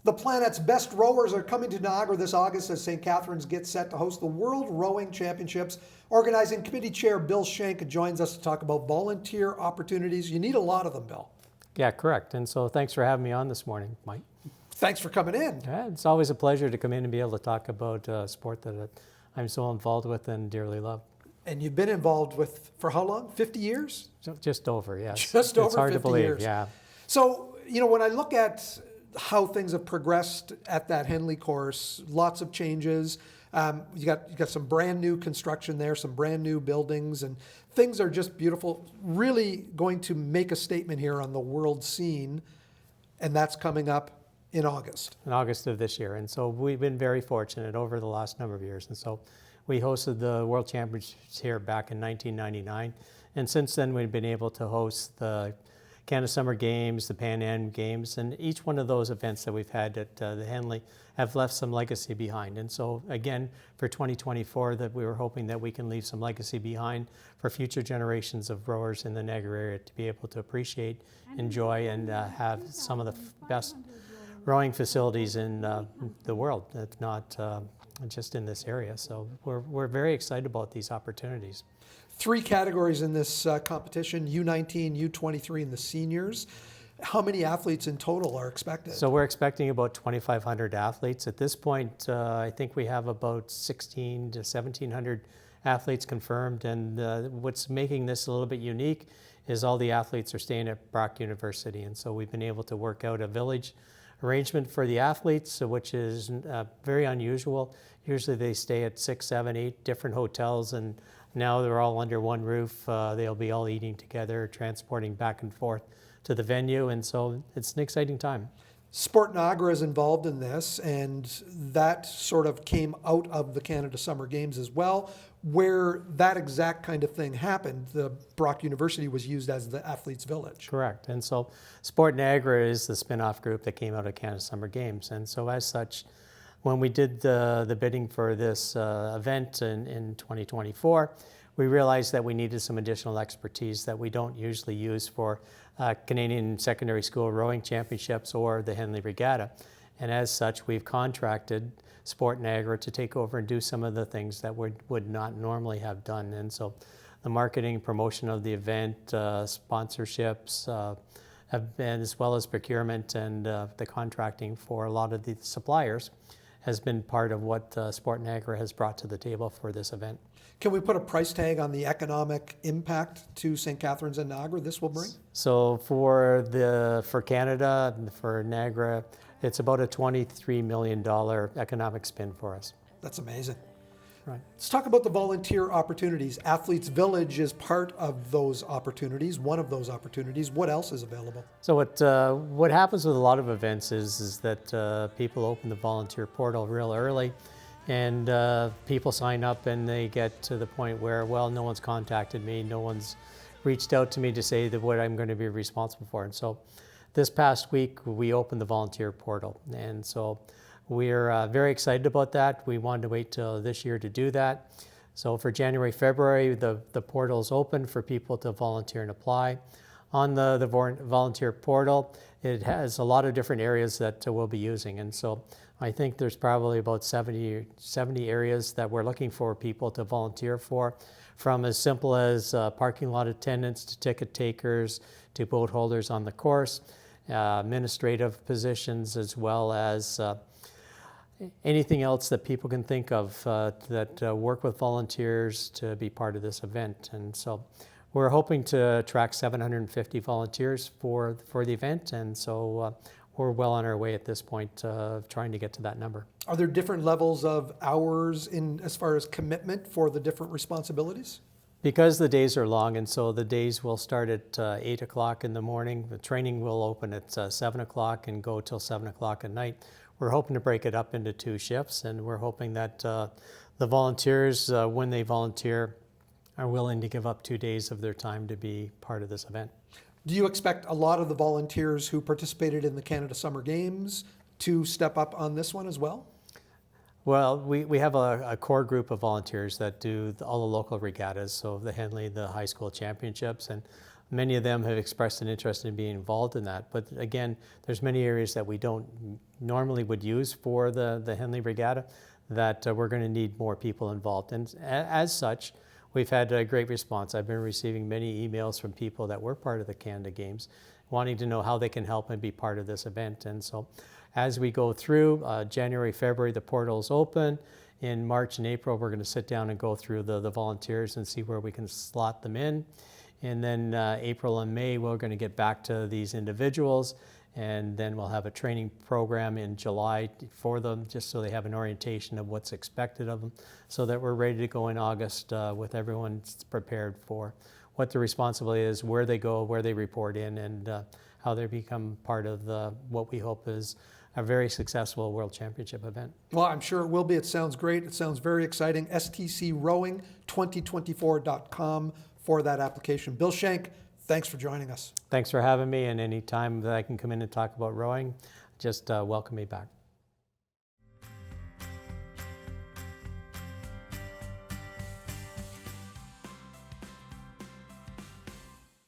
The planet's best rowers are coming to Niagara this August as St. Catharines gets set to host the World Rowing Championships. Organizing Committee Chair Bill Schenck joins us to talk about volunteer opportunities. You need a lot of them, Bill. Yeah, correct. And so thanks for having me on this morning, Mike. Thanks for coming in. Yeah, it's always a pleasure to come in and be able to talk about a sport that I'm so involved with and dearly love. And you've been involved with, for how long? 50 years? Just over, yes. Just over 50 years. It's hard to believe, yeah. So, when I look at how things have progressed at that Henley course, lots of changes. You got some brand new construction there, some brand new buildings, and things are just beautiful. Really going to make a statement here on the world scene, and that's coming up in August. In August of this year. And so we've been very fortunate over the last number of years. And so we hosted the World Championships here back in 1999. And since then, we've been able to host the Canada Summer Games, the Pan Am Games, and each one of those events that we've had at the Henley have left some legacy behind. And so again, for 2024, that we were hoping that we can leave some legacy behind for future generations of rowers in the Niagara area to be able to appreciate, enjoy, and have some of the best rowing facilities in the world, if not just in this area. So we're very excited about these opportunities. 3 categories in this competition, U19, U23, and the seniors. How many athletes in total are expected? So we're expecting about 2,500 athletes. At this point, I think we have about 1,600 to 1,700 athletes confirmed. And what's making this a little bit unique is all the athletes are staying at Brock University. And so we've been able to work out a village arrangement for the athletes, which is very unusual. Usually they stay at 6, 7, 8 different hotels, and now they're all under one roof. They'll be all eating together, transporting back and forth to the venue, and so it's an exciting time. Sport Niagara is involved in this, and that sort of came out of the Canada Summer Games as well, where that exact kind of thing happened. The Brock University was used as the athletes' village. Correct, and so Sport Niagara is the spin-off group that came out of Canada Summer Games, and so as such, when we did the bidding for this event in 2024, we realized that we needed some additional expertise that we don't usually use for Canadian Secondary School Rowing Championships or the Henley Regatta. And as such, we've contracted Sport Niagara to take over and do some of the things that would not normally have done. And so the marketing, promotion of the event, sponsorships, have been, as well as procurement and the contracting for a lot of the suppliers, has been part of what Sport Niagara has brought to the table for this event. Can we put a price tag on the economic impact to St. Catharines and Niagara this will bring? So for Canada, for Niagara, it's about a $23 million economic spend for us. That's amazing. Right. Let's talk about the volunteer opportunities. Athletes Village is part of those opportunities, one of those opportunities. What else is available? So what happens with a lot of events is that people open the volunteer portal real early, and people sign up and they get to the point where, well, no one's contacted me, no one's reached out to me to say that what I'm going to be responsible for. And so this past week, we opened the volunteer portal. And so we're very excited about that. We wanted to wait till this year to do that. So for January, February, the portal is open for people to volunteer and apply. On the volunteer portal, it has a lot of different areas that we'll be using. And so I think there's probably about 70 areas that we're looking for people to volunteer for, from as simple as parking lot attendants to ticket takers to boat holders on the course, administrative positions, as well as anything else that people can think of that work with volunteers to be part of this event. And so we're hoping to attract 750 volunteers for the event, and so we're well on our way at this point of trying to get to that number. Are there different levels of hours in as far as commitment for the different responsibilities? Because the days are long, and so the days will start at 8 o'clock in the morning. The training will open at 7 o'clock and go till 7 o'clock at night. We're hoping to break it up into 2 shifts, and we're hoping that the volunteers, when they volunteer, are willing to give up 2 days of their time to be part of this event. Do you expect a lot of the volunteers who participated in the Canada Summer Games to step up on this one as well? Well, we have a core group of volunteers that do all the local regattas, so the Henley, the high school championships, and Many of them have expressed an interest in being involved in that. But again, there's many areas that we don't normally would use for the Henley Regatta that we're going to need more people involved. And as such, we've had a great response. I've been receiving many emails from people that were part of the Canada Games wanting to know how they can help and be part of this event. And so as we go through January, February, the portal's open. In March and April, we're going to sit down and go through the volunteers and see where we can slot them in. And then April and May, we're going to get back to these individuals, and then we'll have a training program in July for them, just so they have an orientation of what's expected of them, so that we're ready to go in August with everyone prepared for what the responsibility is, where they go, where they report in, and how they become part of what we hope is a very successful World Championship event. Well, I'm sure it will be. It sounds great. It sounds very exciting. stcrowing2024.com for that application. Bill Schenck, thanks for joining us. Thanks for having me, and any time that I can come in and talk about rowing, just welcome me back.